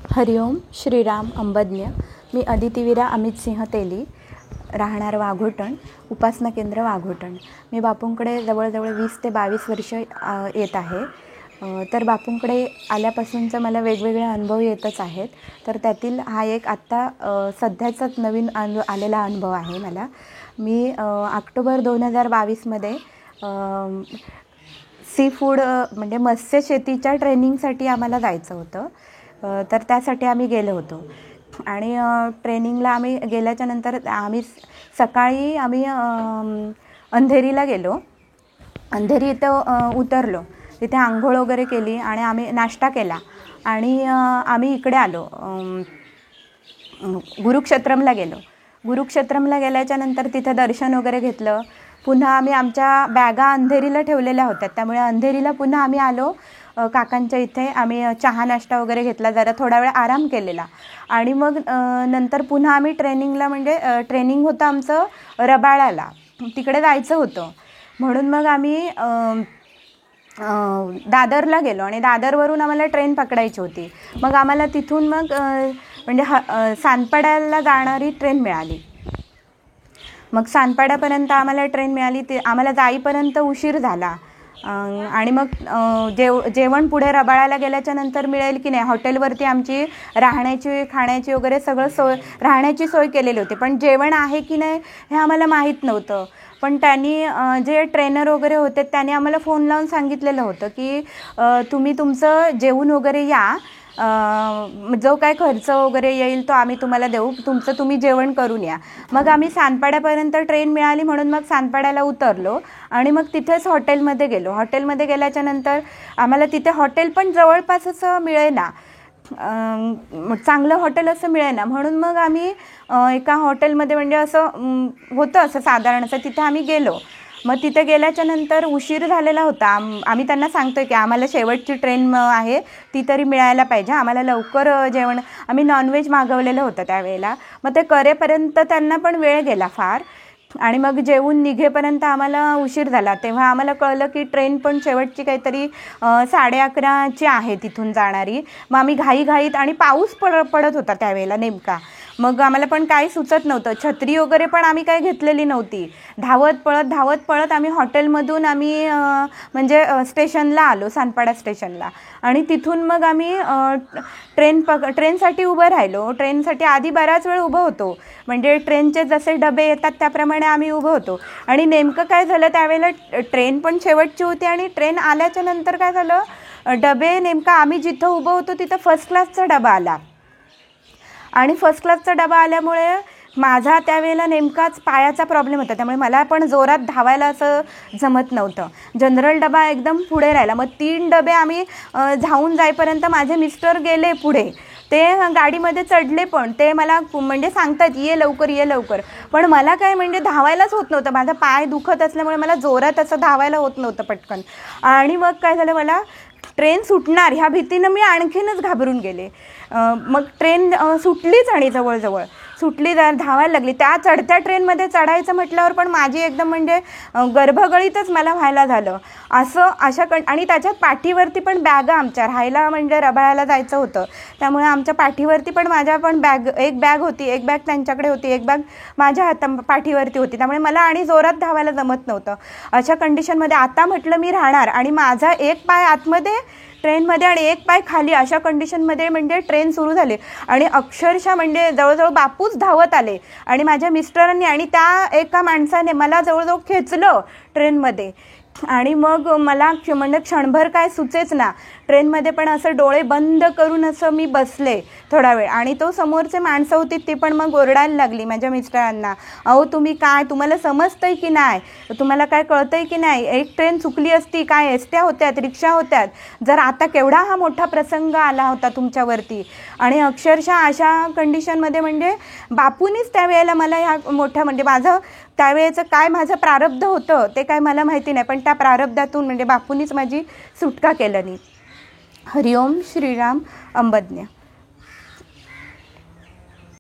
हरिओम श्रीराम अंबज्ञ। मी अदितिवीरा अमित सिंह तेली, राहणार वाघोटण, उपासना केंद्र वाघोटण। मी बापूंकडे जवळजवळ 20 ते 22 वर्ष येत आहे। तर बापूंकडे आल्यापासूनचं मला वेगवेगळे अनुभव येतच आहेत। तर त्यातील हा एक आत्ता सध्याचाच नवीन आलेला अनुभव आहे मला। मी ऑक्टोबर 2022 मध्ये सी फूड म्हणजे मत्स्य शेतीच्या ट्रेनिंगसाठी आम्हाला जायचं होतं। तर त्यासाठी आम्ही गेलो होतो आणि ट्रेनिंगला आम्ही गेल्याच्या नंतर आम्ही सकाळी अंधेरीला गेलो। अंधेरी इथं उतरलो, तिथे आंघोळ वगैरे केली आणि आम्ही नाश्ता केला आणि आम्ही इकडे आलो, गुरुक्षेत्रमला गेलो। गुरुक्षेत्रमला गेल्याच्या नंतर तिथे दर्शन वगैरे घेतलं। पुन्हा आम्ही आमच्या बॅगा अंधेरीला ठेवलेल्या होत्या, त्यामुळे अंधेरीला पुन्हा आम्ही आलो काकांच्या इथे। आम्ही चहा नाश्ता वगैरे घेतला, जरा थोडा वेळ आराम केलेला आणि मग नंतर पुन्हा आम्ही ट्रेनिंगला म्हणजे ट्रेनिंग होतं आमचं रबाळ्याला, तिकडे जायचं होतं। म्हणून मग आम्ही दादरला गेलो आणि दादरवरून आम्हाला ट्रेन पकडायची होती। मग आम्हाला तिथून मग म्हणजे सानपाड्याला जाणारी ट्रेन मिळाली। मग सानपाड्यापर्यंत आम्हाला ट्रेन मिळाली, ते आम्हाला जाईपर्यंत उशीर झाला आणि मग जेवण पुढे रबाळ्याला गेल्याच्या नंतर मिळेल की नाही, हॉटेलवरती आमची राहण्याची खाण्याची वगैरे सगळं राहण्याची सोय केलेली होती, पण जेवण आहे की नाही हे आम्हाला माहीत नव्हतं। पण त्यांनी जे ट्रेनर वगैरे होते त्यांनी आम्हाला फोन लावून सांगितलेलं होतं की तुम्ही तुमचं जेवून वगैरे या, जो काय खर्च वगैरे येईल तो आम्ही तुम्हाला देऊ, तुमचं तुम्ही जेवण करून या। मग आम्ही सानपाड्यापर्यंत ट्रेन मिळाली म्हणून मग सानपाड्याला उतरलो आणि मग तिथेच हॉटेलमध्ये गेलो। हॉटेलमध्ये गेल्याच्या नंतर आम्हाला तिथे हॉटेल पण जवळपास असं मिळेना, चांगलं हॉटेल असं मिळेना, म्हणून मग आम्ही एका हॉटेलमध्ये म्हणजे असं होतं असं साधारण असं, तिथे आम्ही गेलो। मग तिथे गेल्याच्या नंतर उशीर झालेला होता। आम्ही त्यांना सांगतोय की आम्हाला शेवटची ट्रेन आहे ती तरी मिळायला पाहिजे, आम्हाला लवकर जेवण, आम्ही नॉनव्हेज मागवलेलं होतं त्यावेळेला। मग ते करेपर्यंत त्यांना पण वेळ गेला फार आणि मग जेवून निघेपर्यंत आम्हाला उशीर झाला। तेव्हा आम्हाला कळलं की ट्रेन पण शेवटची काहीतरी 11:30ची आहे तिथून जाणारी। मग आम्ही घाईघाईत, आणि पाऊस पडत होता त्यावेळेला नेमका, मग आम्हाला पण काही सुचत नव्हतं, छत्री वगैरे पण आम्ही काही घेतलेली नव्हती। धावत पळत आम्ही हॉटेलमधून म्हणजे स्टेशनला आलो, सानपाडा स्टेशनला, आणि तिथून मग आम्ही ट्रेनसाठी उभं राहिलो। ट्रेनसाठी आधी बराच वेळ उभं होतो, म्हणजे ट्रेनचे जसे डबे येतात त्याप्रमाणे आम्ही उभं होतो। आणि नेमकं काय झालं, त्यावेळेला ट्रेन पण शेवटची होती आणि ट्रेन आल्याच्या नंतर काय झालं, डबे नेमका आम्ही जिथं उभं होतो तिथं फर्स्ट क्लासचा डबा आला आणि फर्स्ट क्लासचा डबा आल्यामुळे माझा त्यावेळेला नेमकाच पायाचा प्रॉब्लेम होता, त्यामुळे मला पण जोरात धावायला असं जमत नव्हतं। जनरल डबा एकदम पुढे राहिला। मग 3 डबे आम्ही धावून जाईपर्यंत माझे मिस्टर गेले पुढे, ते गाडीमध्ये चढले, पण ते मला म्हणजे सांगतात ये लवकर ये लवकर, पण मला काय म्हणजे धावायलाच होत नव्हतं, माझा पाय दुखत असल्यामुळे मला जोरात असं धावायला होत नव्हतं पटकन। आणि मग काय झालं, मला ट्रेन सुटणार ह्या भीतीनं मी आणखीनच घाबरून गेले। मग ट्रेन सुटलीच आणि जवळजवळ सुटली, धावायला लागली। त्या चढत्या ट्रेनमध्ये चढायचं म्हटल्यावर पण माझी एकदम म्हणजे गर्भगळीतच मला व्हायला झालं आणि त्याच्यात पाठीवरती पण बॅगा, आमच्या राहायला म्हणजे रबाळ्याला जायचं होतं, त्यामुळे आमच्या पाठीवरती पण माझ्या पण एक बॅग होती, एक बॅग त्यांच्याकडे होती, एक बॅग माझ्या पाठीवरती होती, त्यामुळे मला आणि जोरात धावायला जमत नव्हतं। अशा कंडिशनमध्ये आता म्हटलं मी राहणार, आणि माझा एक पाय आतमध्ये ट्रेनमध्ये आणि एक पाय खाली, अशा कंडिशनमध्ये म्हणजे ट्रेन सुरू झाली आणि अक्षरशः म्हणजे जवळजवळ बापूच धावत आले आणि माझ्या मिस्टरांनी आणि त्या एका माणसाने मला जवळजवळ खेचलं ट्रेनमध्ये। आणि मग मला म्हणजे क्षणभर काय सुचेच ना, ट्रेनमध्ये पण असं डोळे बंद करून असं मी बसले थोडा वेळ, आणि तो समोरचे माणसं होती ती पण मग ओरडायला लागली माझ्या मिस्टरांना, अहो तुम्ही काय, तुम्हाला समजतंय की नाही, तुम्हाला काय कळतंय की नाही, एक ट्रेन चुकली असती, काय एसट्या होत्यात, रिक्षा होत्यात, जर आता केवढा हा मोठा प्रसंग आला होता तुमच्यावरती। आणि अक्षरशः अशा कंडिशनमध्ये म्हणजे बापूनीच त्यावेळेला मला ह्या मोठ्या म्हणजे माझं त्यावेळेचं काय माझं प्रारब्ध होतं ते काय मला माहिती नाही, पण त्या प्रारब्धातून म्हणजे बापूनीच माझी सुटका केली. हरिओम श्रीराम अंबज्ञ।